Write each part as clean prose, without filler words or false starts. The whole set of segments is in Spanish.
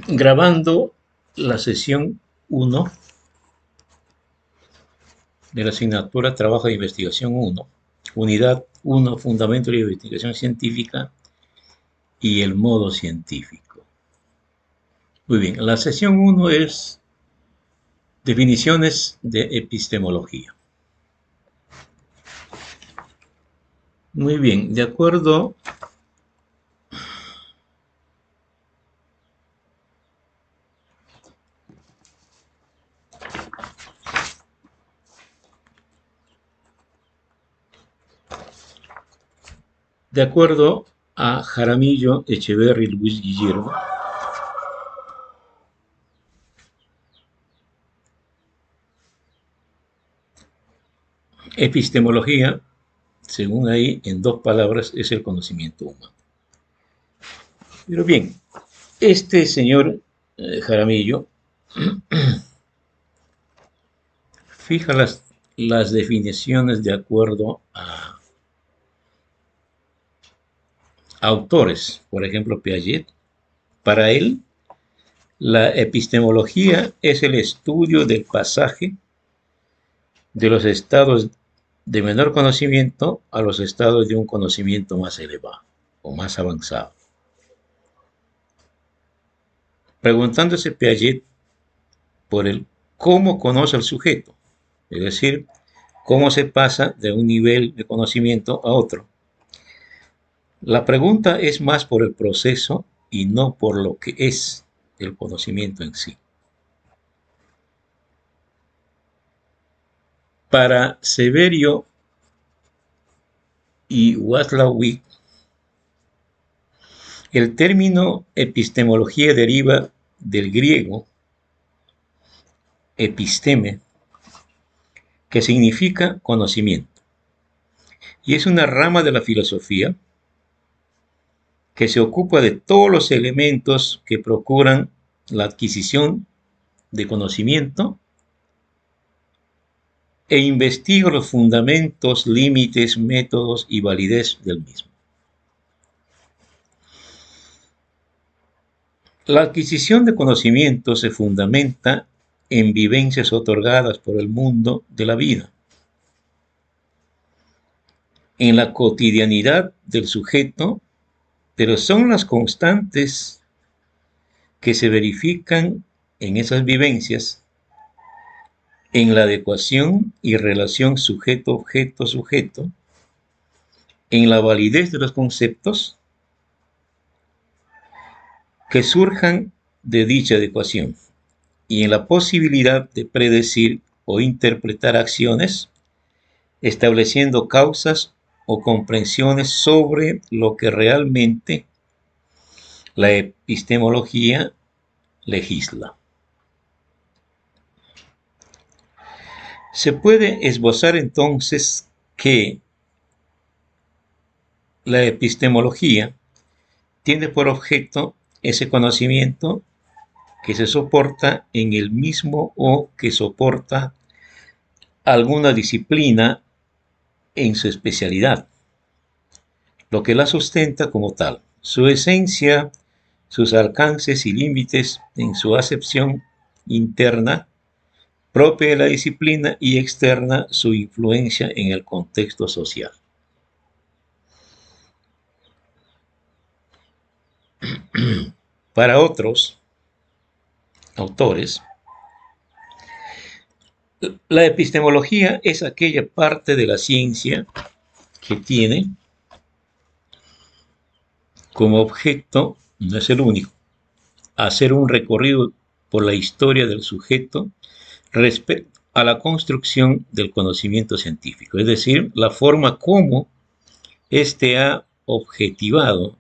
grabando la sesión 1 de la asignatura Trabajo de Investigación 1, Unidad 1, Fundamento de la Investigación Científica y el modo científico. Muy bien, la sesión 1 es definiciones de epistemología. Muy bien, de acuerdo a Jaramillo Echeverry Luis Guillermo, epistemología, según ahí, en 2 palabras, es el conocimiento humano. Pero bien, este señor Jaramillo fija las definiciones de acuerdo a autores, por ejemplo, Piaget. Para él, la epistemología es el estudio del pasaje de los estados de menor conocimiento a los estados de un conocimiento más elevado o más avanzado. Preguntándose Piaget por el cómo conoce el sujeto, es decir, cómo se pasa de un nivel de conocimiento a otro. La pregunta es más por el proceso y no por lo que es el conocimiento en sí. Para Severio y Watzlawick, el término epistemología deriva del griego episteme, que significa conocimiento, y es una rama de la filosofía que se ocupa de todos los elementos que procuran la adquisición de conocimiento e investiga los fundamentos, límites, métodos y validez del mismo. La adquisición de conocimiento se fundamenta en vivencias otorgadas por el mundo de la vida, en la cotidianidad del sujeto, pero son las constantes que se verifican en esas vivencias, en la adecuación y relación sujeto-objeto-sujeto, en la validez de los conceptos que surjan de dicha adecuación y en la posibilidad de predecir o interpretar acciones, estableciendo causas o comprensiones sobre lo que realmente la epistemología legisla. Se puede esbozar entonces que la epistemología tiene por objeto ese conocimiento que se soporta en el mismo o que soporta alguna disciplina en su especialidad, lo que la sustenta como tal, su esencia, sus alcances y límites en su acepción interna, propia de la disciplina, y externa, su influencia en el contexto social. Para otros autores, la epistemología es aquella parte de la ciencia que tiene como objeto, no es el único, hacer un recorrido por la historia del sujeto respecto a la construcción del conocimiento científico, es decir, la forma como éste ha objetivado,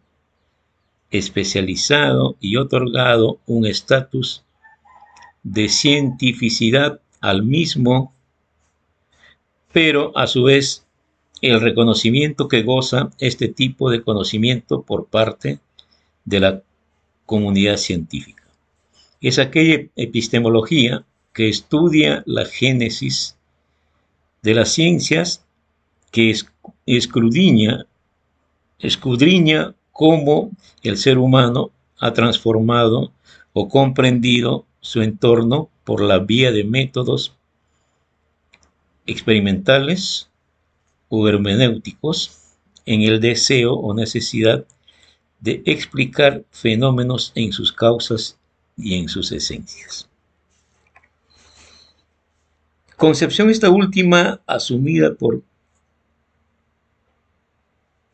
especializado y otorgado un estatus de cientificidad al mismo, pero a su vez el reconocimiento que goza este tipo de conocimiento por parte de la comunidad científica. Es aquella epistemología que estudia la génesis de las ciencias, que escudriña cómo el ser humano ha transformado o comprendido su entorno por la vía de métodos experimentales o hermenéuticos en el deseo o necesidad de explicar fenómenos en sus causas y en sus esencias. Concepción esta última asumida por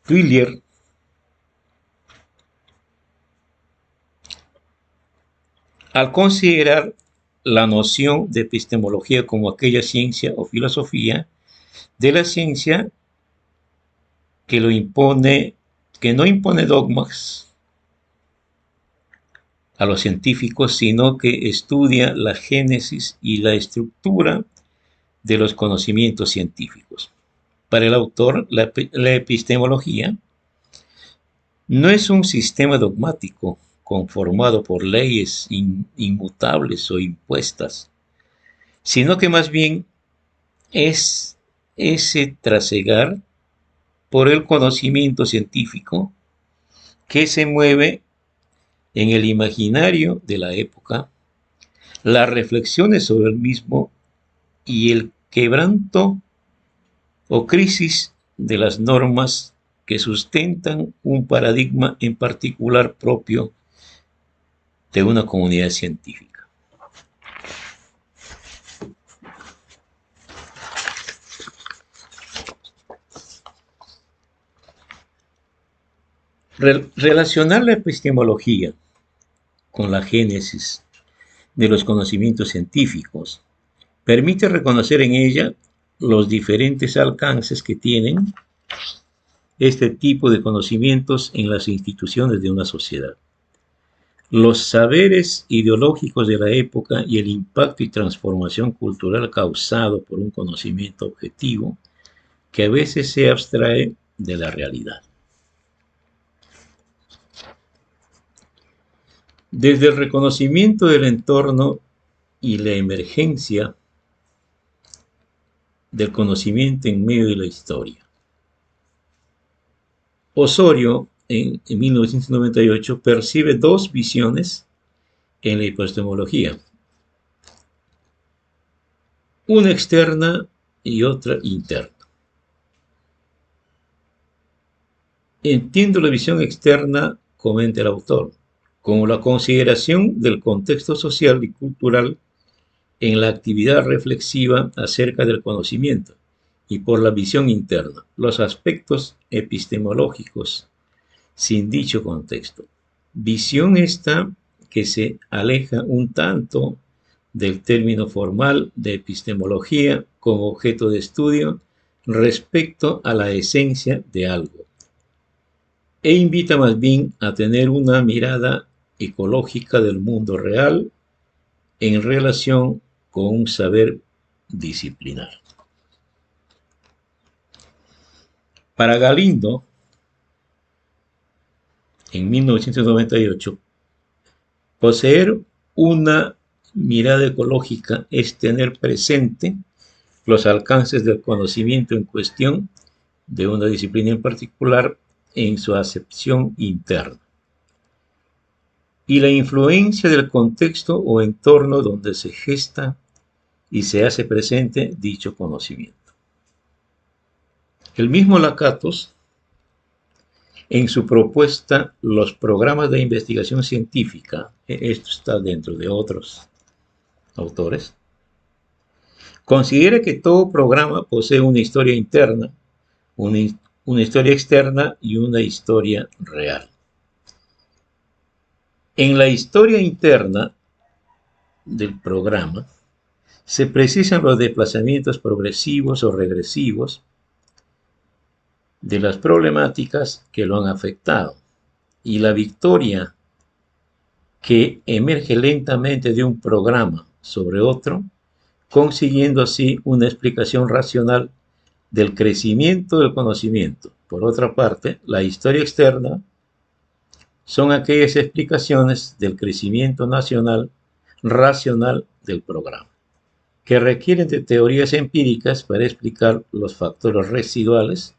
Twillier al considerar la noción de epistemología como aquella ciencia o filosofía de la ciencia que no impone dogmas a los científicos, sino que estudia la génesis y la estructura de los conocimientos científicos. Para el autor, la epistemología no es un sistema dogmático conformado por leyes inmutables o impuestas, sino que más bien es ese trasegar por el conocimiento científico que se mueve en el imaginario de la época, las reflexiones sobre el mismo y el quebranto o crisis de las normas que sustentan un paradigma en particular propio de una comunidad científica. Relacionar la epistemología con la génesis de los conocimientos científicos permite reconocer en ella los diferentes alcances que tienen este tipo de conocimientos en las instituciones de una sociedad, los saberes ideológicos de la época y el impacto y transformación cultural causado por un conocimiento objetivo que a veces se abstrae de la realidad. Desde el reconocimiento del entorno y la emergencia del conocimiento en medio de la historia. Osorio, en 1998, percibe dos visiones en la epistemología, una externa y otra interna. Entiendo la visión externa, comenta el autor, como la consideración del contexto social y cultural en la actividad reflexiva acerca del conocimiento, y por la visión interna, los aspectos epistemológicos sin dicho contexto. Visión esta que se aleja un tanto del término formal de epistemología como objeto de estudio respecto a la esencia de algo, e invita más bien a tener una mirada ecológica del mundo real en relación con un saber disciplinar. Para Galindo, en 1998, poseer una mirada ecológica es tener presente los alcances del conocimiento en cuestión de una disciplina en particular en su acepción interna y la influencia del contexto o entorno donde se gesta y se hace presente dicho conocimiento. El mismo Lakatos, en su propuesta Los programas de investigación científica, esto está dentro de otros autores, considera que todo programa posee una historia interna, una historia externa y una historia real. En la historia interna del programa se precisan los desplazamientos progresivos o regresivos de las problemáticas que lo han afectado y la victoria que emerge lentamente de un programa sobre otro, consiguiendo así una explicación racional del crecimiento del conocimiento. Por otra parte, la historia externa son aquellas explicaciones del crecimiento racional del programa, que requieren de teorías empíricas para explicar los factores residuales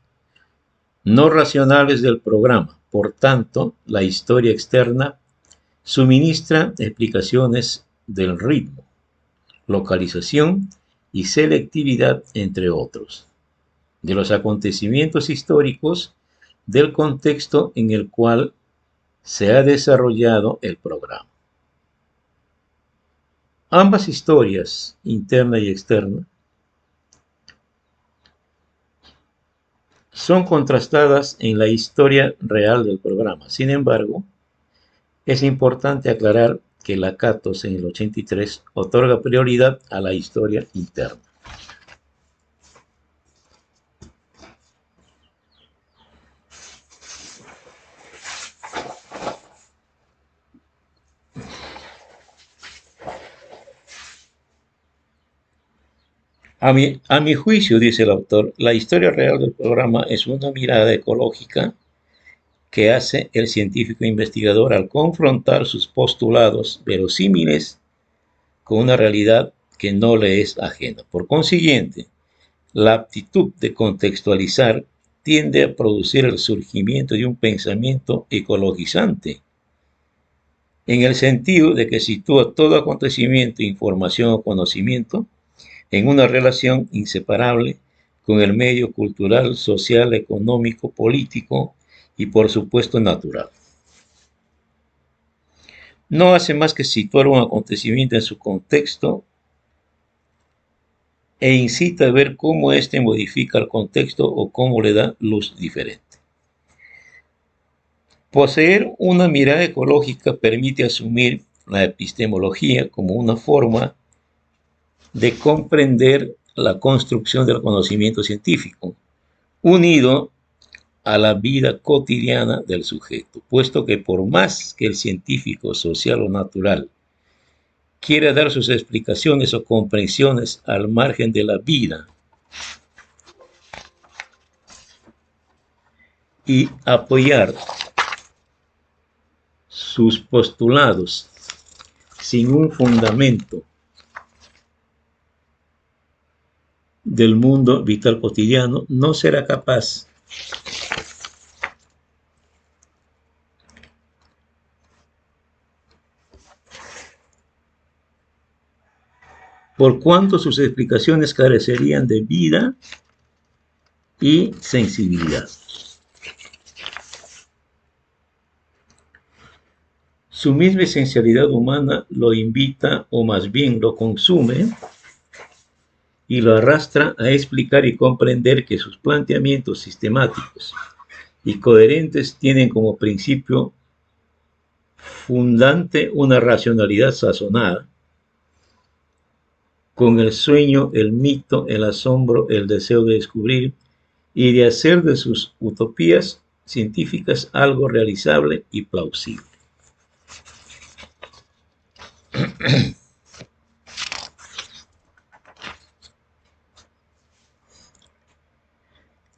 no racionales del programa. Por tanto, la historia externa Suministra explicaciones del ritmo, localización y selectividad, entre otros, de los acontecimientos históricos del contexto en el cual se ha desarrollado el programa. Ambas historias, interna y externa, son contrastadas en la historia real del programa. Sin embargo, es importante aclarar que la CATOS en el 83 otorga prioridad a la historia interna. A mi juicio, dice el autor, la historia real del programa es una mirada ecológica que hace el científico investigador al confrontar sus postulados verosímiles con una realidad que no le es ajena. Por consiguiente, la aptitud de contextualizar tiende a producir el surgimiento de un pensamiento ecologizante, en el sentido de que sitúa todo acontecimiento, información o conocimiento en una relación inseparable con el medio cultural, social, económico, político y por supuesto natural. No hace más que situar un acontecimiento en su contexto e incita a ver cómo éste modifica el contexto o cómo le da luz diferente. Poseer una mirada ecológica permite asumir la epistemología como una forma de comprender la construcción del conocimiento científico, unido a la vida cotidiana del sujeto, puesto que por más que el científico, social o natural quiera dar sus explicaciones o comprensiones al margen de la vida y apoyar sus postulados sin un fundamento del mundo vital cotidiano, no será capaz por cuanto sus explicaciones carecerían de vida y sensibilidad. Su misma esencialidad humana lo invita, o más bien lo consume, y lo arrastra a explicar y comprender que sus planteamientos sistemáticos y coherentes tienen como principio fundante una racionalidad sazonada, con el sueño, el mito, el asombro, el deseo de descubrir y de hacer de sus utopías científicas algo realizable y plausible.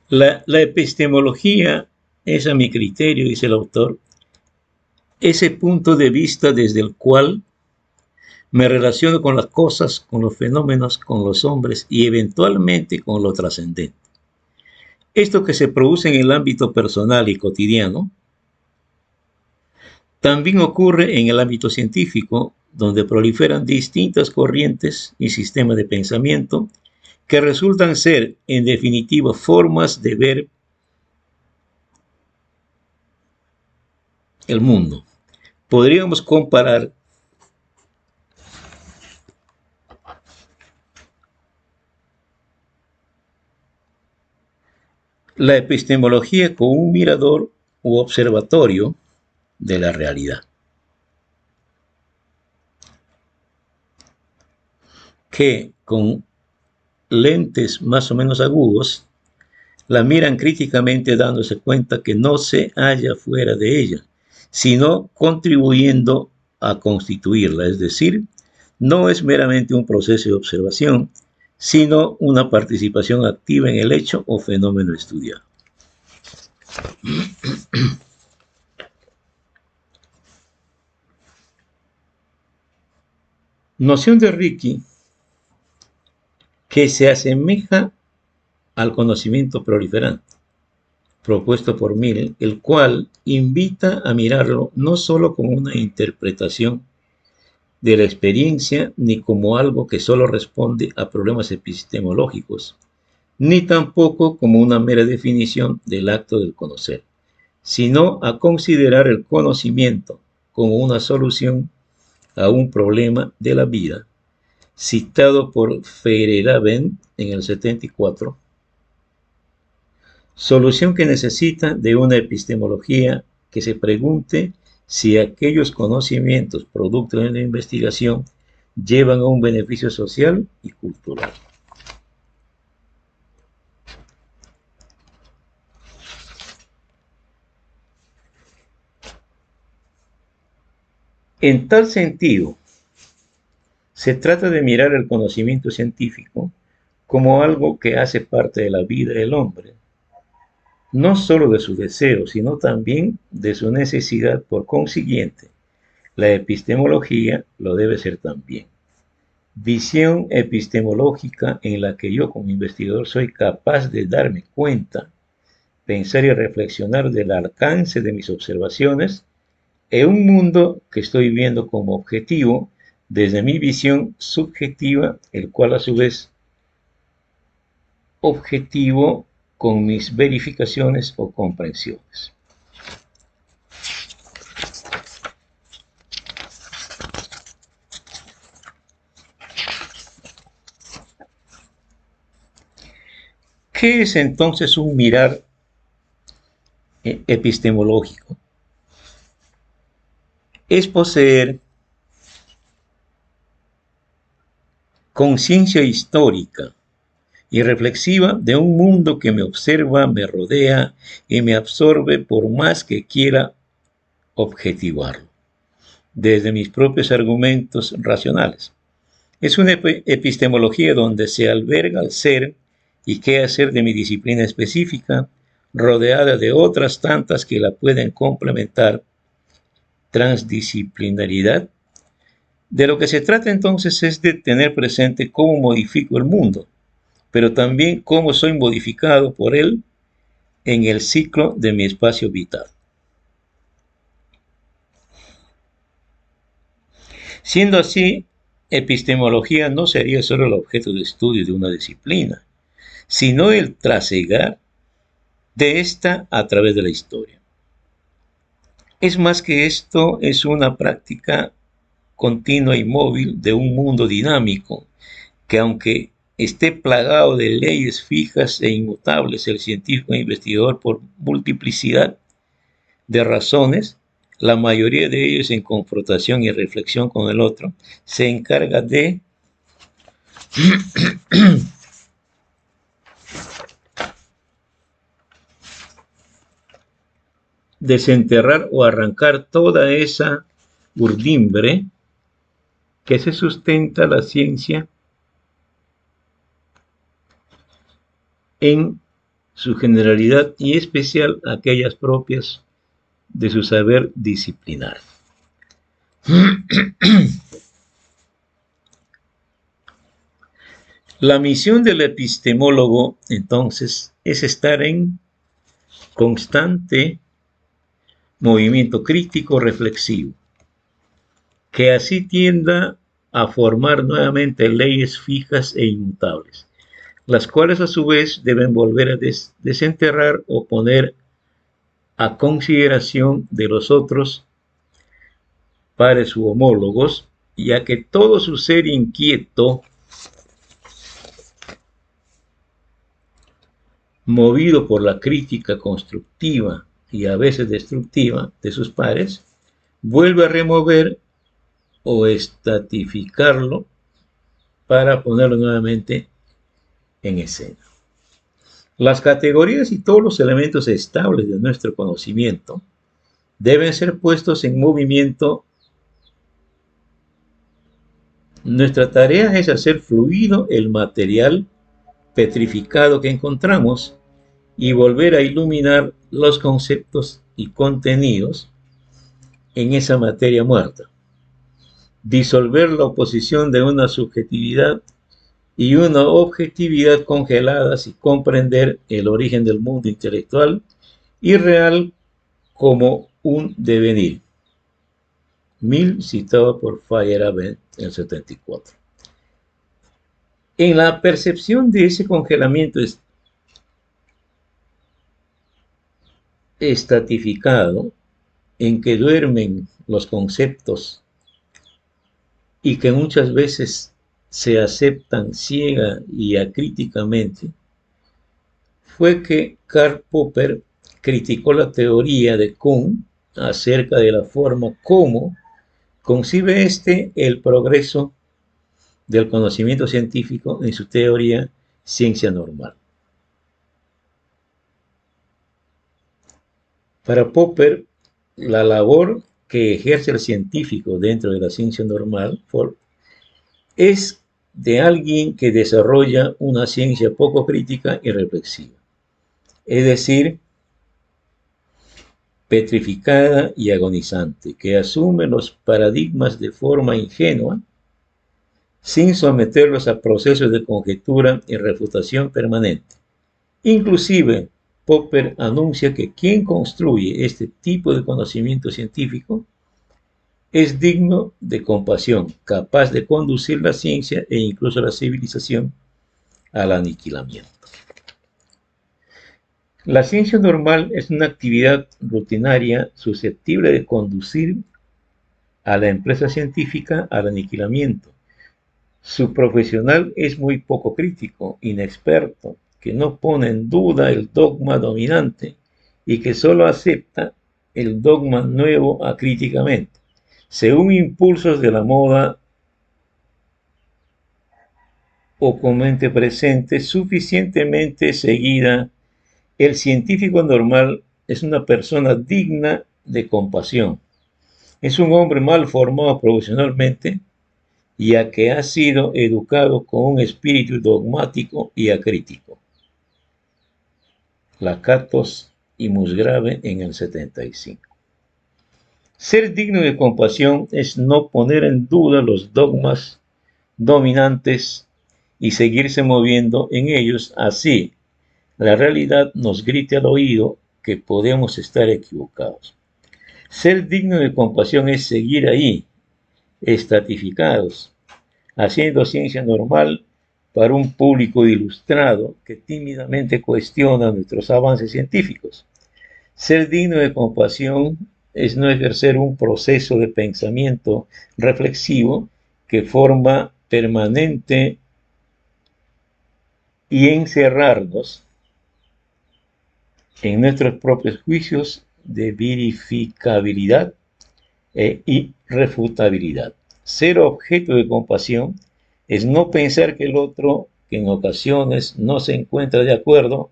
La epistemología es, a mi criterio, dice el autor, ese punto de vista desde el cual me relaciono con las cosas, con los fenómenos, con los hombres y eventualmente con lo trascendente. Esto que se produce en el ámbito personal y cotidiano también ocurre en el ámbito científico, donde proliferan distintas corrientes y sistemas de pensamiento que resultan ser, en definitiva, formas de ver el mundo. Podríamos comparar la epistemología con un mirador u observatorio de la realidad, que con lentes más o menos agudos la miran críticamente dándose cuenta que no se halla fuera de ella, sino contribuyendo a constituirla, es decir, no es meramente un proceso de observación, sino una participación activa en el hecho o fenómeno estudiado. Noción de Ricky que se asemeja al conocimiento proliferante, propuesto por Mill, el cual invita a mirarlo no solo como una interpretación de la experiencia, ni como algo que solo responde a problemas epistemológicos, ni tampoco como una mera definición del acto del conocer, sino a considerar el conocimiento como una solución a un problema de la vida, citado por Feyerabend en el 74, solución que necesita de una epistemología que se pregunte si aquellos conocimientos producto de la investigación llevan a un beneficio social y cultural. En tal sentido, se trata de mirar el conocimiento científico como algo que hace parte de la vida del hombre, no solo de su deseo, sino también de su necesidad. Por consiguiente, la epistemología lo debe ser también. Visión epistemológica en la que yo como investigador soy capaz de darme cuenta, pensar y reflexionar del alcance de mis observaciones en un mundo que estoy viendo como objetivo desde mi visión subjetiva, el cual a su vez objetivo con mis verificaciones o comprensiones. ¿Qué es entonces un mirar epistemológico? Es poseer conciencia histórica y reflexiva de un mundo que me observa, me rodea y me absorbe por más que quiera objetivarlo, desde mis propios argumentos racionales. Es una epistemología donde se alberga el ser y qué hacer de mi disciplina específica, rodeada de otras tantas que la pueden complementar. Transdisciplinaridad. De lo que se trata entonces es de tener presente cómo modifico el mundo, pero también cómo soy modificado por él en el ciclo de mi espacio vital. Siendo así, epistemología no sería solo el objeto de estudio de una disciplina, sino el trasegar de esta a través de la historia. Es más que esto, es una práctica continua y móvil de un mundo dinámico, que aunque esté plagado de leyes fijas e inmutables, el científico e investigador por multiplicidad de razones, la mayoría de ellos en confrontación y reflexión con el otro, se encarga de desenterrar o arrancar toda esa urdimbre que se sustenta la ciencia en su generalidad y especial aquellas propias de su saber disciplinar. La misión del epistemólogo, entonces, es estar en constante movimiento crítico reflexivo, que así tienda a formar nuevamente leyes fijas e inmutables, las cuales a su vez deben volver a desenterrar o poner a consideración de los otros pares u homólogos, ya que todo su ser inquieto, movido por la crítica constructiva y a veces destructiva de sus pares, vuelve a remover o estatificarlo para ponerlo nuevamente en escena. Las categorías y todos los elementos estables de nuestro conocimiento deben ser puestos en movimiento. Nuestra tarea es hacer fluido el material petrificado que encontramos y volver a iluminar los conceptos y contenidos en esa materia muerta. Disolver la oposición de una subjetividad y una objetividad congeladas y comprender el origen del mundo intelectual y real como un devenir. Mill, citado por Feyerabend en el 74. En la percepción de ese congelamiento estatificado, en que duermen los conceptos y que muchas veces se aceptan ciega y acríticamente, fue que Karl Popper criticó la teoría de Kuhn acerca de la forma como concibe el progreso del conocimiento científico en su teoría ciencia normal. Para Popper, la labor que ejerce el científico dentro de la ciencia normal es de alguien que desarrolla una ciencia poco crítica y reflexiva, es decir, petrificada y agonizante, que asume los paradigmas de forma ingenua, sin someterlos a procesos de conjetura y refutación permanente. Inclusive, Popper anuncia que quien construye este tipo de conocimiento científico es digno de compasión, capaz de conducir la ciencia e incluso la civilización al aniquilamiento. La ciencia normal es una actividad rutinaria susceptible de conducir a la empresa científica al aniquilamiento. Su profesional es muy poco crítico, inexperto, que no pone en duda el dogma dominante y que solo acepta el dogma nuevo acríticamente, según impulsos de la moda o con mente presente suficientemente seguida. El científico normal es una persona digna de compasión. Es un hombre mal formado profesionalmente, ya que ha sido educado con un espíritu dogmático y acrítico. Lakatos y Musgrave en el 75. Ser digno de compasión es no poner en duda los dogmas dominantes y seguirse moviendo en ellos, así la realidad nos grite al oído que podemos estar equivocados. Ser digno de compasión es seguir ahí, estratificados, haciendo ciencia normal para un público ilustrado que tímidamente cuestiona nuestros avances científicos. Ser digno de compasión es no ejercer un proceso de pensamiento reflexivo que forma permanente y encerrarnos en nuestros propios juicios de verificabilidad e irrefutabilidad. Ser objeto de compasión es no pensar que el otro, que en ocasiones no se encuentra de acuerdo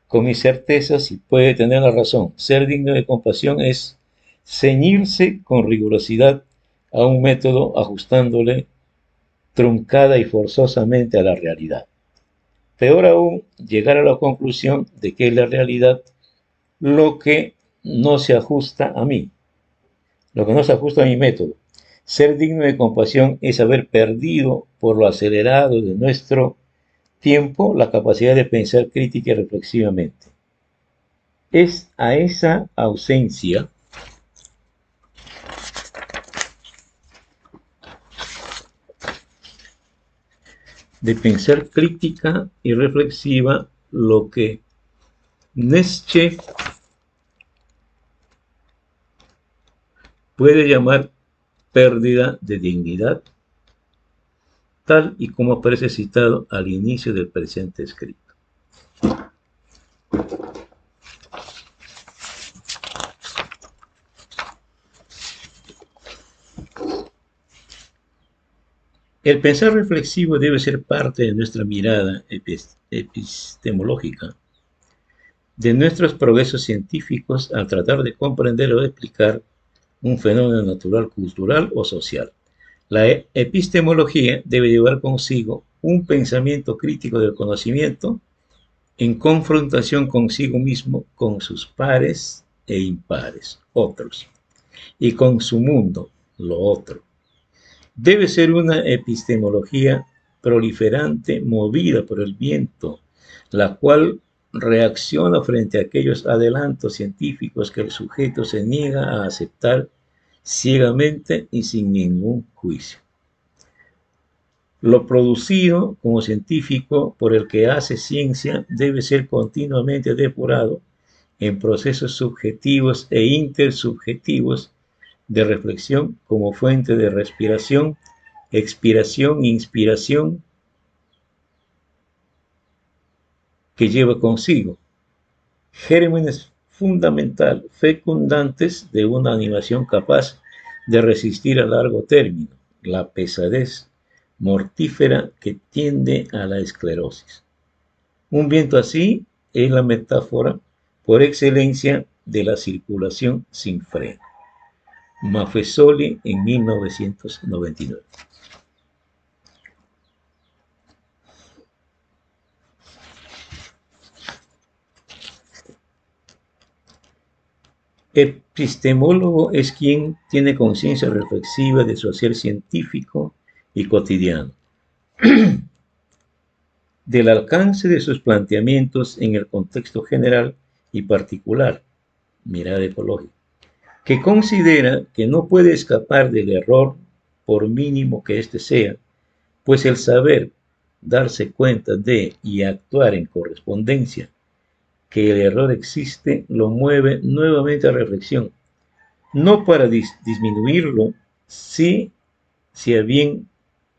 con mis certezas y puede tener la razón. Ser digno de compasión es ceñirse con rigurosidad a un método ajustándole truncada y forzosamente a la realidad. Peor aún, llegar a la conclusión de que es la realidad lo que no se ajusta a mí, lo que no se ajusta a mi método. Ser digno de compasión es haber perdido por lo acelerado de nuestro tiempo la capacidad de pensar crítica y reflexivamente. Es a esa ausencia de pensar crítica y reflexiva lo que Nietzsche puede llamar pérdida de dignidad, tal y como aparece citado al inicio del presente escrito. El pensar reflexivo debe ser parte de nuestra mirada epistemológica, de nuestros progresos científicos al tratar de comprender o explicar un fenómeno natural, cultural o social. La epistemología debe llevar consigo un pensamiento crítico del conocimiento en confrontación consigo mismo, con sus pares e impares, otros, y con su mundo, lo otro. Debe ser una epistemología proliferante, movida por el viento, la cual reacciona frente a aquellos adelantos científicos que el sujeto se niega a aceptar ciegamente y sin ningún juicio. Lo producido como científico por el que hace ciencia debe ser continuamente depurado en procesos subjetivos e intersubjetivos de reflexión como fuente de respiración, expiración e inspiración que lleva consigo gérmenes fundamental, fecundantes de una animación capaz de resistir a largo término la pesadez mortífera que tiende a la esclerosis. Un viento así es la metáfora por excelencia de la circulación sin freno. Maffesoli en 1999. Epistemólogo es quien tiene conciencia reflexiva de su hacer científico y cotidiano, del alcance de sus planteamientos en el contexto general y particular, mirada ecológica, que considera que no puede escapar del error por mínimo que éste sea, pues el saber, darse cuenta de y actuar en correspondencia que el error existe, lo mueve nuevamente a reflexión, no para disminuirlo, si a bien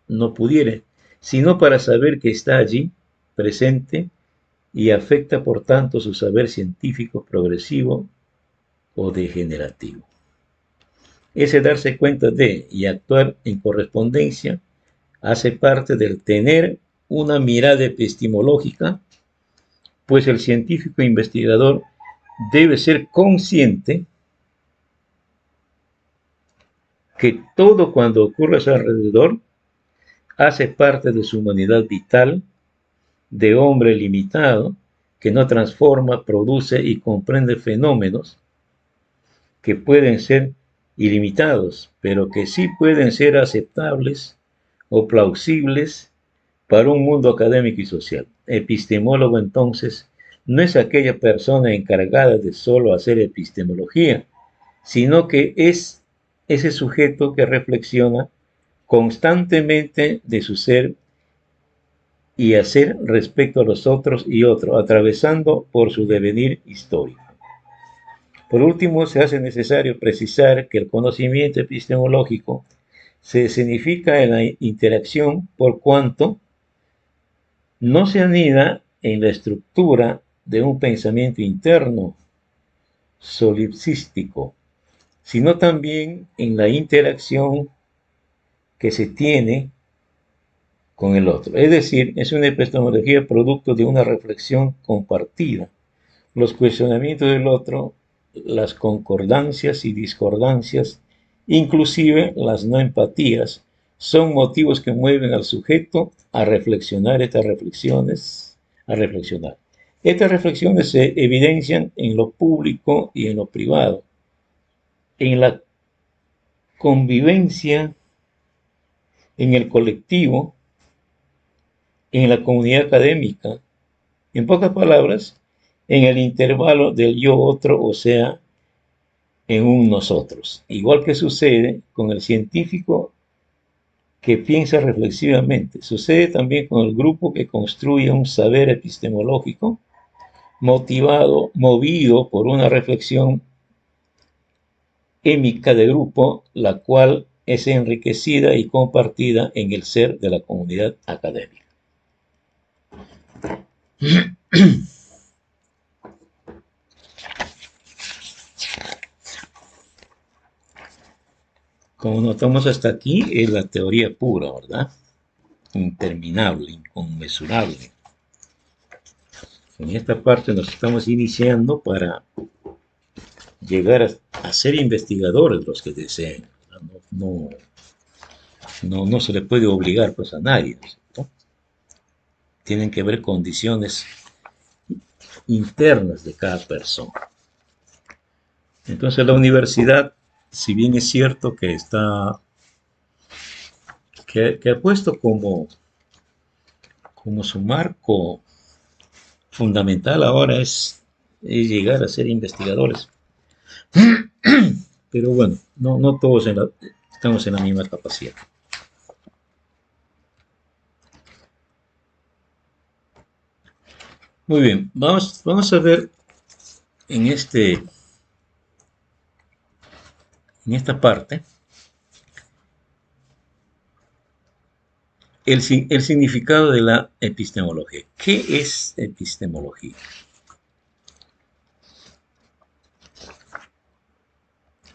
no pudiera, sino para saber que está allí, presente, y afecta por tanto su saber científico progresivo o degenerativo. Ese darse cuenta de y actuar en correspondencia hace parte del tener una mirada epistemológica, pues el científico investigador debe ser consciente que todo cuando ocurre a su alrededor hace parte de su humanidad vital, de hombre limitado, que no transforma, produce y comprende fenómenos que pueden ser ilimitados, pero que sí pueden ser aceptables o plausibles para un mundo académico y social. Epistemólogo, entonces, no es aquella persona encargada de solo hacer epistemología, sino que es ese sujeto que reflexiona constantemente de su ser y hacer respecto a los otros y otros, atravesando por su devenir histórico. Por último, se hace necesario precisar que el conocimiento epistemológico se significa en la interacción por cuanto no se anida en la estructura de un pensamiento interno solipsístico, sino también en la interacción que se tiene con el otro. Es decir, es una epistemología producto de una reflexión compartida. Los cuestionamientos del otro, las concordancias y discordancias, inclusive las no empatías, son motivos que mueven al sujeto a reflexionar estas reflexiones, a reflexionar. Estas reflexiones se evidencian en lo público y en lo privado, en la convivencia, en el colectivo, en la comunidad académica, en pocas palabras, en el intervalo del yo-otro, o sea, en un nosotros. Igual que sucede con el científico que piensa reflexivamente, sucede también con el grupo que construye un saber epistemológico movido por una reflexión émica de grupo, la cual es enriquecida y compartida en el ser de la comunidad académica. Como notamos hasta aquí, es la teoría pura, ¿verdad? Interminable, inconmensurable. En esta parte nos estamos iniciando para llegar a ser investigadores los que deseen. No se le puede obligar pues a nadie, ¿no? Tienen que ver condiciones internas de cada persona. Entonces la universidad, si bien es cierto que que ha puesto como su marco fundamental ahora es llegar a ser investigadores. Pero bueno, no todos estamos en la misma capacidad. Muy bien, vamos a ver en esta parte el significado de la epistemología. ¿Qué es epistemología?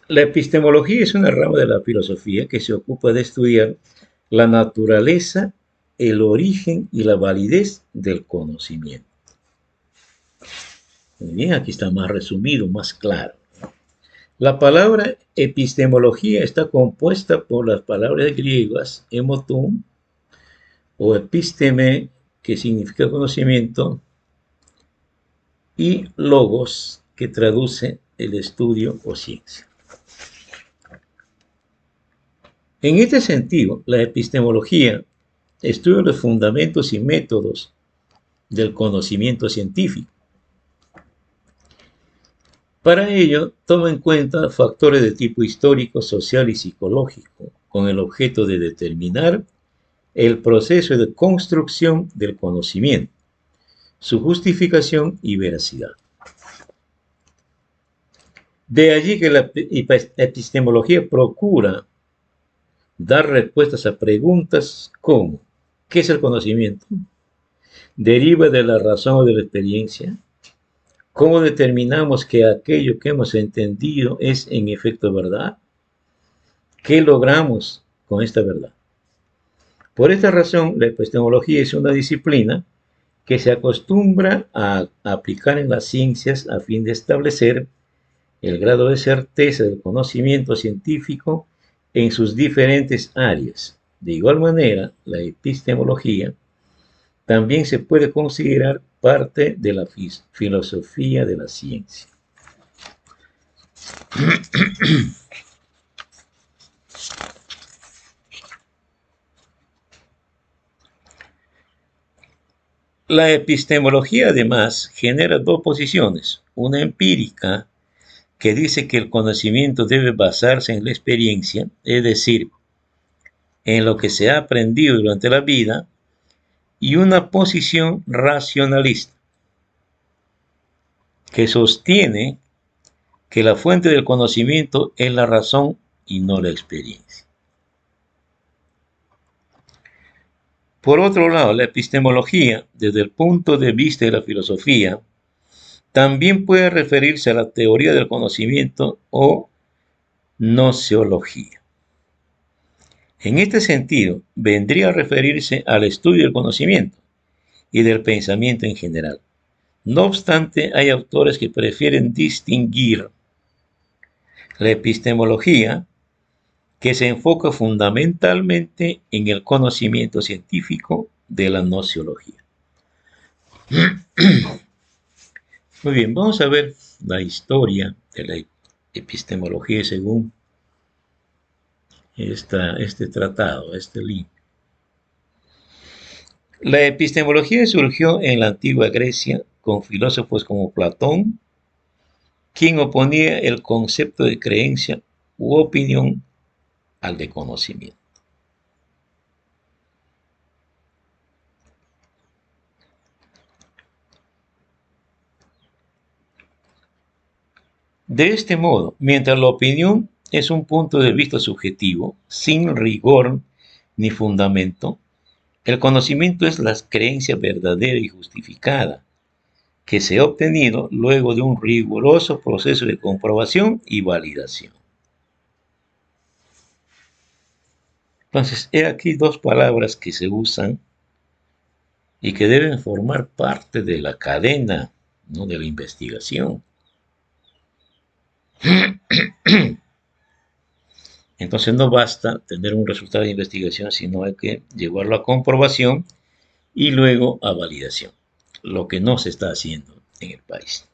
La epistemología es una rama de la filosofía que se ocupa de estudiar la naturaleza, el origen y la validez del conocimiento. Muy bien, aquí está más resumido, más claro. La palabra epistemología está compuesta por las palabras griegas emotum o episteme, que significa conocimiento, y logos, que traduce el estudio o ciencia. En este sentido, la epistemología estudia los fundamentos y métodos del conocimiento científico. Para ello, toma en cuenta factores de tipo histórico, social y psicológico, con el objeto de determinar el proceso de construcción del conocimiento, su justificación y veracidad. De allí que la epistemología procura dar respuestas a preguntas como: ¿qué es el conocimiento? ¿Deriva de la razón o de la experiencia? ¿Cómo determinamos que aquello que hemos entendido es en efecto verdad? ¿Qué logramos con esta verdad? Por esta razón, la epistemología es una disciplina que se acostumbra a aplicar en las ciencias a fin de establecer el grado de certeza del conocimiento científico en sus diferentes áreas. De igual manera, la epistemología también se puede considerar parte de la filosofía de la ciencia. La epistemología además genera dos posiciones: una empírica, que dice que el conocimiento debe basarse en la experiencia, es decir, en lo que se ha aprendido durante la vida, y una posición racionalista, que sostiene que la fuente del conocimiento es la razón y no la experiencia. Por otro lado, la epistemología, desde el punto de vista de la filosofía, también puede referirse a la teoría del conocimiento o gnoseología. En este sentido, vendría a referirse al estudio del conocimiento y del pensamiento en general. No obstante, hay autores que prefieren distinguir la epistemología, que se enfoca fundamentalmente en el conocimiento científico, de la gnoseología. Muy bien, vamos a ver la historia de la epistemología según este tratado, este libro. La epistemología surgió en la antigua Grecia con filósofos como Platón, quien oponía el concepto de creencia u opinión al de conocimiento. De este modo, mientras la opinión es un punto de vista subjetivo, sin rigor ni fundamento, el conocimiento es la creencia verdadera y justificada, que se ha obtenido luego de un riguroso proceso de comprobación y validación. Entonces, he aquí dos palabras que se usan y que deben formar parte de la cadena, ¿no?, de la investigación. Entonces no basta tener un resultado de investigación, sino hay que llevarlo a comprobación y luego a validación, lo que no se está haciendo en el país.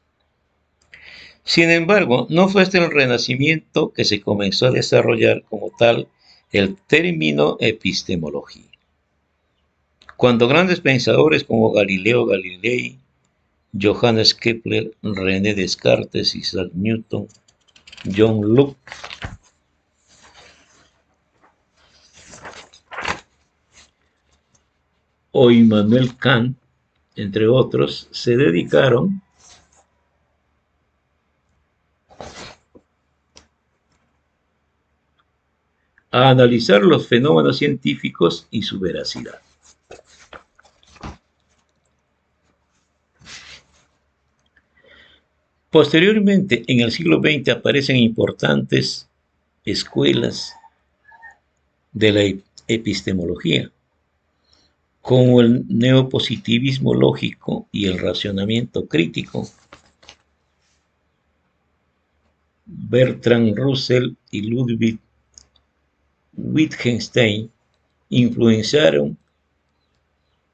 Sin embargo, no fue hasta el Renacimiento que se comenzó a desarrollar como tal el término epistemología. Cuando grandes pensadores como Galileo Galilei, Johannes Kepler, René Descartes, Isaac Newton, John Locke o Immanuel Kant, entre otros, se dedicaron a analizar los fenómenos científicos y su veracidad. Posteriormente, en el siglo XX aparecen importantes escuelas de la epistemología, como el neopositivismo lógico y el racionamiento crítico. Bertrand Russell y Ludwig Wittgenstein influenciaron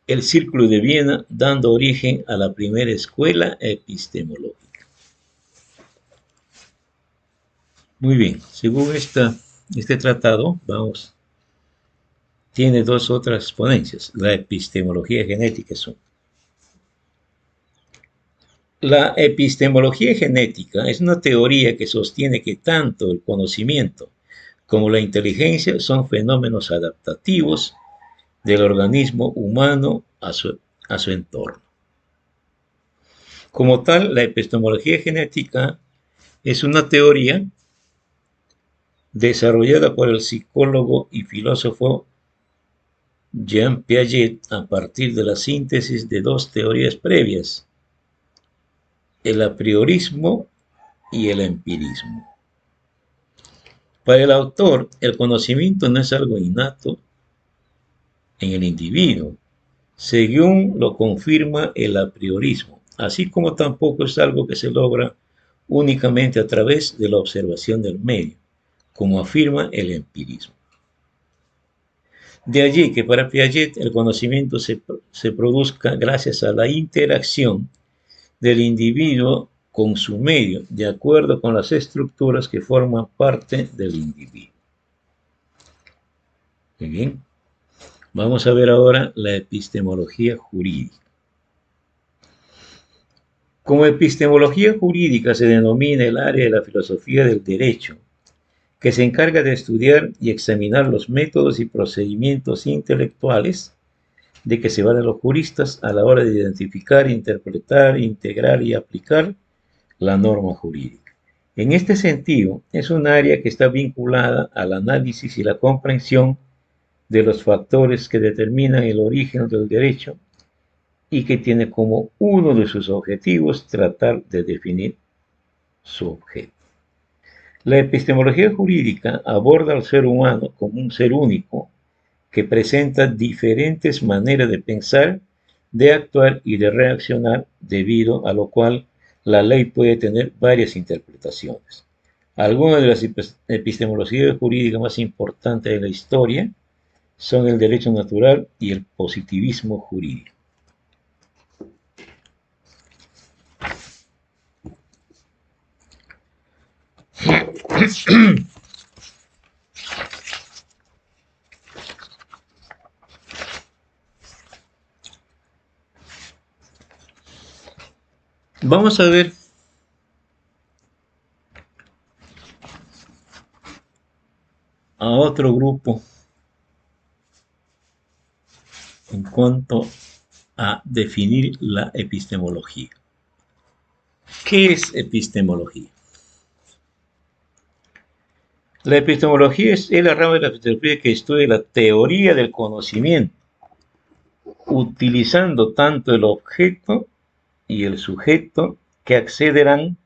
el Círculo de Viena, dando origen a la primera escuela epistemológica. Muy bien, según este tratado, tiene dos otras ponencias. La epistemología genética es una. La epistemología genética es una teoría que sostiene que tanto el conocimiento como la inteligencia son fenómenos adaptativos del organismo humano a su entorno. Como tal, la epistemología genética es una teoría desarrollada por el psicólogo y filósofo Jean Piaget a partir de la síntesis de dos teorías previas, el a priorismo y el empirismo. Para el autor, el conocimiento no es algo innato en el individuo, según lo confirma el a priorismo, así como tampoco es algo que se logra únicamente a través de la observación del medio, como afirma el empirismo. De allí que para Piaget el conocimiento se produzca gracias a la interacción del individuo con su medio, de acuerdo con las estructuras que forman parte del individuo. Muy bien. Vamos a ver ahora la epistemología jurídica. Como epistemología jurídica se denomina el área de la filosofía del derecho, que se encarga de estudiar y examinar los métodos y procedimientos intelectuales de que se valen los juristas a la hora de identificar, interpretar, integrar y aplicar la norma jurídica. En este sentido, es un área que está vinculada al análisis y la comprensión de los factores que determinan el origen del derecho y que tiene como uno de sus objetivos tratar de definir su objeto. La epistemología jurídica aborda al ser humano como un ser único que presenta diferentes maneras de pensar, de actuar y de reaccionar, debido a lo cual la ley puede tener varias interpretaciones. Algunas de las epistemologías jurídicas más importantes de la historia son el derecho natural y el positivismo jurídico. Vamos a ver a otro grupo en cuanto a definir la epistemología. ¿Qué es epistemología? La epistemología es la rama de la filosofía que estudia la teoría del conocimiento, utilizando tanto el objeto y el sujeto que accederán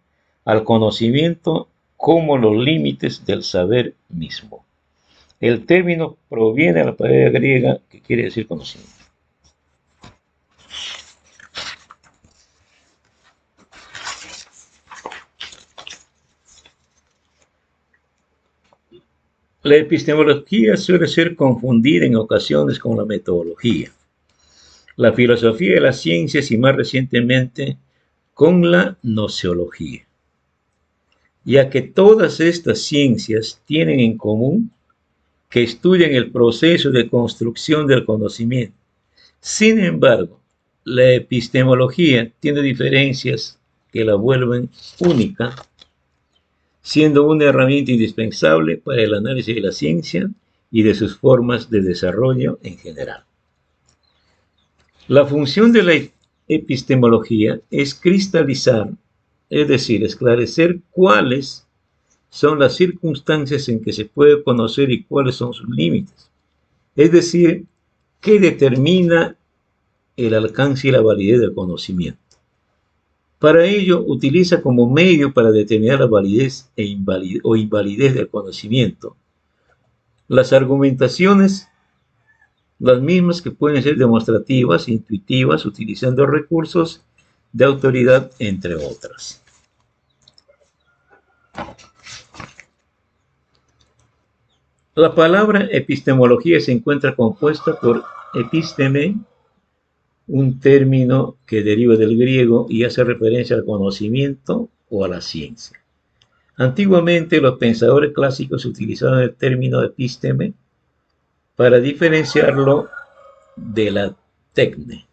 al conocimiento como los límites del saber mismo. El término proviene de la palabra griega que quiere decir conocimiento. La epistemología suele ser confundida en ocasiones con la metodología, la filosofía de las ciencias y más recientemente con la gnoseología, ya que todas estas ciencias tienen en común que estudian el proceso de construcción del conocimiento. Sin embargo, La epistemología tiene diferencias que la vuelven única, siendo una herramienta indispensable para el análisis de la ciencia y de sus formas de desarrollo en general. La función de la epistemología es cristalizar, es decir, esclarecer cuáles son las circunstancias en que se puede conocer y cuáles son sus límites. Es decir, qué determina el alcance y la validez del conocimiento. Para ello, utiliza como medio para determinar la validez o invalidez del conocimiento las argumentaciones, las mismas que pueden ser demostrativas, intuitivas, utilizando recursos de autoridad, entre otras. La palabra epistemología se encuentra compuesta por episteme, un término que deriva del griego y hace referencia al conocimiento o a la ciencia. Antiguamente los pensadores clásicos utilizaban el término episteme para diferenciarlo de la tecne,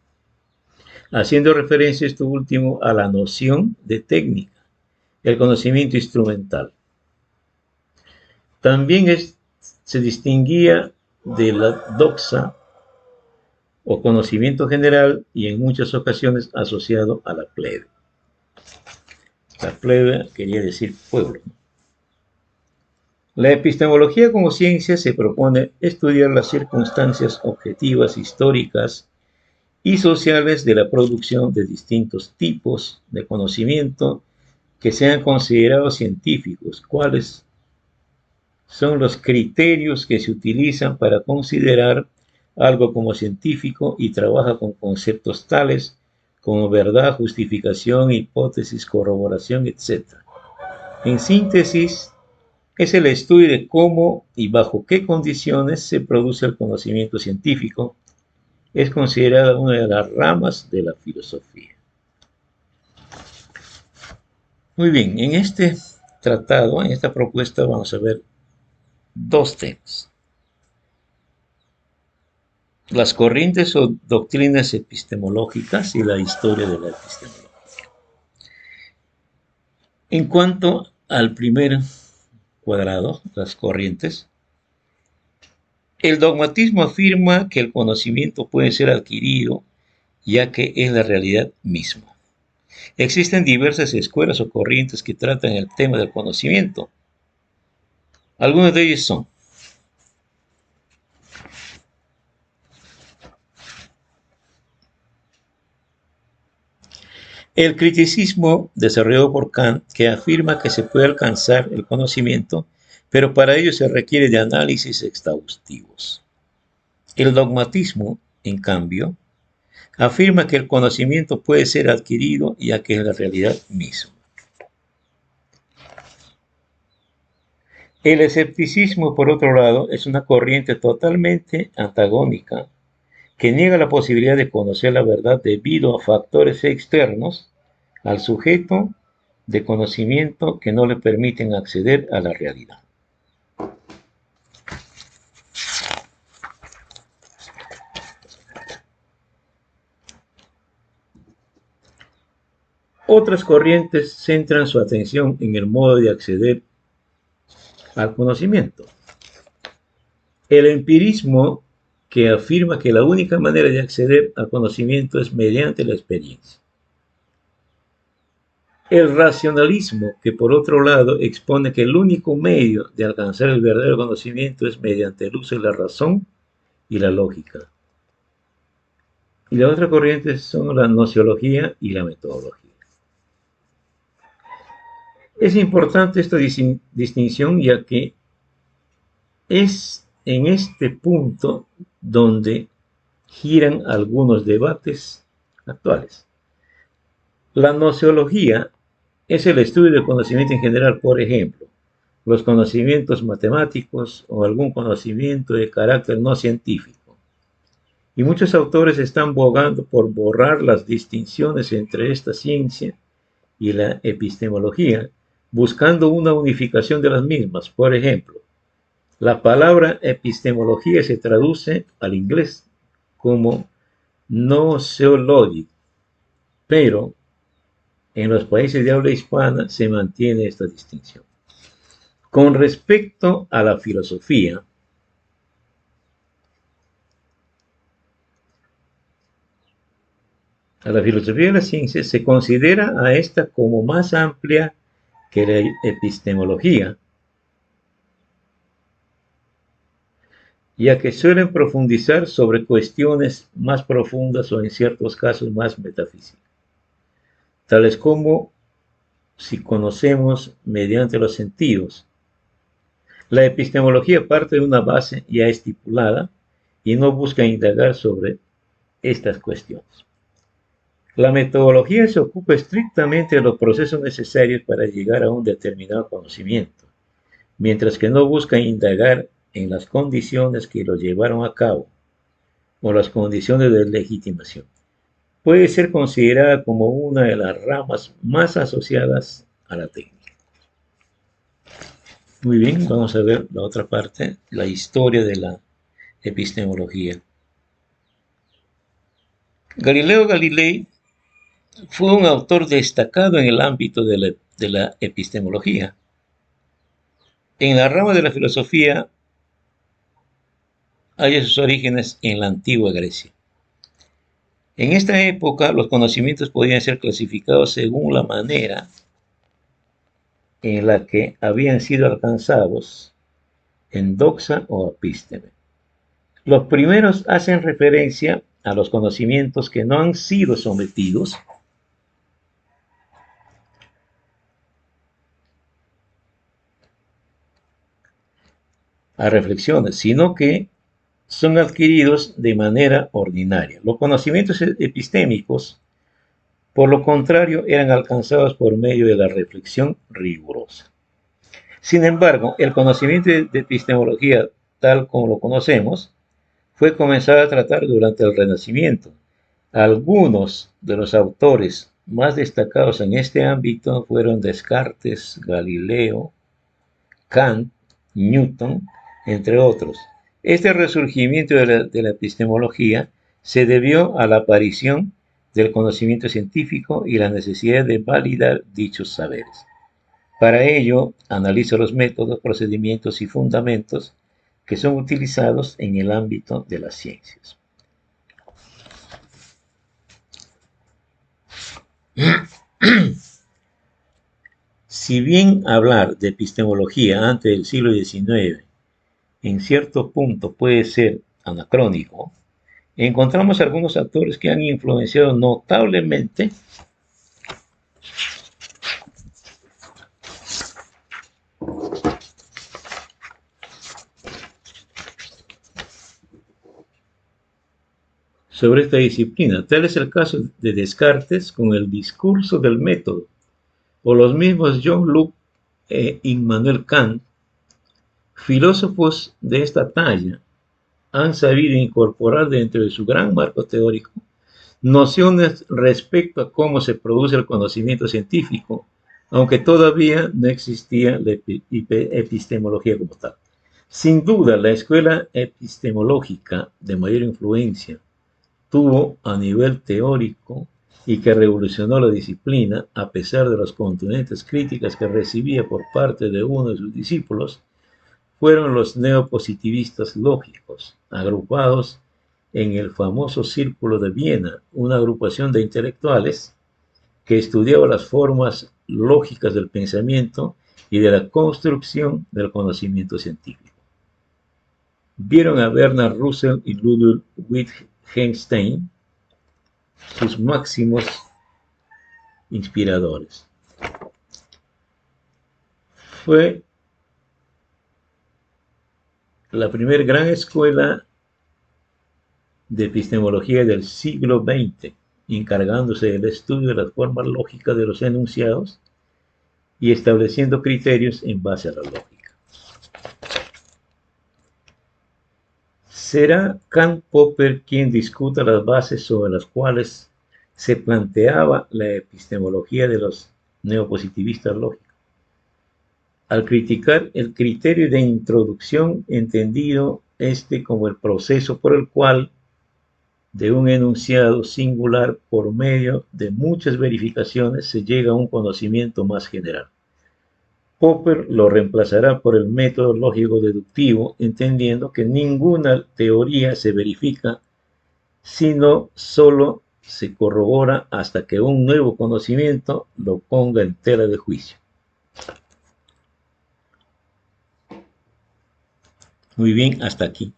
haciendo referencia esto último a la noción de técnica, el conocimiento instrumental. También se distinguía de la doxa o conocimiento general y en muchas ocasiones asociado a la plebe. La plebe quería decir pueblo. La epistemología como ciencia se propone estudiar las circunstancias objetivas, históricas y sociales de la producción de distintos tipos de conocimiento que sean considerados científicos, cuáles son los criterios que se utilizan para considerar algo como científico y trabaja con conceptos tales como verdad, justificación, hipótesis, corroboración, etc. En síntesis, es el estudio de cómo y bajo qué condiciones se produce el conocimiento científico. Es considerada una de las ramas de la filosofía. Muy bien, en este tratado, en esta propuesta, vamos a ver dos temas: las corrientes o doctrinas epistemológicas y la historia de la epistemología. En cuanto al primer cuadrado, las corrientes, el dogmatismo afirma que el conocimiento puede ser adquirido, ya que es la realidad misma. Existen diversas escuelas o corrientes que tratan el tema del conocimiento. Algunas de ellas son: el criticismo, desarrollado por Kant, que afirma que se puede alcanzar el conocimiento, pero para ello se requiere de análisis exhaustivos. El dogmatismo, en cambio, afirma que el conocimiento puede ser adquirido, ya que es la realidad misma. El escepticismo, por otro lado, es una corriente totalmente antagónica que niega la posibilidad de conocer la verdad debido a factores externos al sujeto de conocimiento que no le permiten acceder a la realidad. Otras corrientes centran su atención en el modo de acceder al conocimiento. El empirismo, que afirma que la única manera de acceder al conocimiento es mediante la experiencia. El racionalismo, que por otro lado expone que el único medio de alcanzar el verdadero conocimiento es mediante el uso de la razón y la lógica. Y la otra corriente son la gnoseología y la metodología. Es importante esta distinción, ya que es en este punto donde giran algunos debates actuales. La gnoseología es el estudio del conocimiento en general, por ejemplo, los conocimientos matemáticos o algún conocimiento de carácter no científico. Y muchos autores están bogando por borrar las distinciones entre esta ciencia y la epistemología, buscando una unificación de las mismas. Por ejemplo, la palabra epistemología se traduce al inglés como no zoológico, pero en los países de habla hispana se mantiene esta distinción. Con respecto a la filosofía de la ciencia, se considera a esta como más amplia que la epistemología, ya que suelen profundizar sobre cuestiones más profundas o en ciertos casos más metafísicas, tales como si conocemos mediante los sentidos. La epistemología parte de una base ya estipulada y no busca indagar sobre estas cuestiones. La metodología se ocupa estrictamente de los procesos necesarios para llegar a un determinado conocimiento, mientras que no busca indagar en las condiciones que lo llevaron a cabo o las condiciones de legitimación. Puede ser considerada como una de las ramas más asociadas a la técnica. Muy bien, vamos a ver la otra parte, la historia de la epistemología. Galileo Galilei fue un autor destacado en el ámbito de la epistemología. En la rama de la filosofía halla sus orígenes en la antigua Grecia. En esta época los conocimientos podían ser clasificados según la manera en la que habían sido alcanzados, en doxa o epísteme. Los primeros hacen referencia a los conocimientos que no han sido sometidos a reflexiones, sino que son adquiridos de manera ordinaria. Los conocimientos epistémicos, por lo contrario, eran alcanzados por medio de la reflexión rigurosa. Sin embargo, el conocimiento de epistemología, tal como lo conocemos, fue comenzado a tratar durante el Renacimiento. Algunos de los autores más destacados en este ámbito fueron Descartes, Galileo, Kant, Newton, entre otros. Este resurgimiento de la epistemología se debió a la aparición del conocimiento científico y la necesidad de validar dichos saberes. Para ello, analiza los métodos, procedimientos y fundamentos que son utilizados en el ámbito de las ciencias. Si bien hablar de epistemología antes del siglo XIX en cierto punto puede ser anacrónico, encontramos algunos actores que han influenciado notablemente sobre esta disciplina. Tal es el caso de Descartes con el discurso del método, o los mismos Jean-Luc e Immanuel Kant. Filósofos de esta talla han sabido incorporar dentro de su gran marco teórico nociones respecto a cómo se produce el conocimiento científico, aunque todavía no existía la epistemología como tal. Sin duda, la escuela epistemológica de mayor influencia tuvo a nivel teórico y que revolucionó la disciplina, a pesar de las contundentes críticas que recibía por parte de uno de sus discípulos, fueron los neopositivistas lógicos, agrupados en el famoso Círculo de Viena, una agrupación de intelectuales que estudiaba las formas lógicas del pensamiento y de la construcción del conocimiento científico. Vieron a Bernard Russell y Ludwig Wittgenstein sus máximos inspiradores. Fue la primera gran escuela de epistemología del siglo XX, encargándose del estudio de las formas lógicas de los enunciados y estableciendo criterios en base a la lógica. Será Karl Popper quien discuta las bases sobre las cuales se planteaba la epistemología de los neopositivistas lógicos. Al criticar el criterio de introducción, entendido como el proceso por el cual de un enunciado singular por medio de muchas verificaciones se llega a un conocimiento más general. Popper lo reemplazará por el método lógico-deductivo, entendiendo que ninguna teoría se verifica, sino solo se corrobora hasta que un nuevo conocimiento lo ponga en tela de juicio. Muy bien, hasta aquí.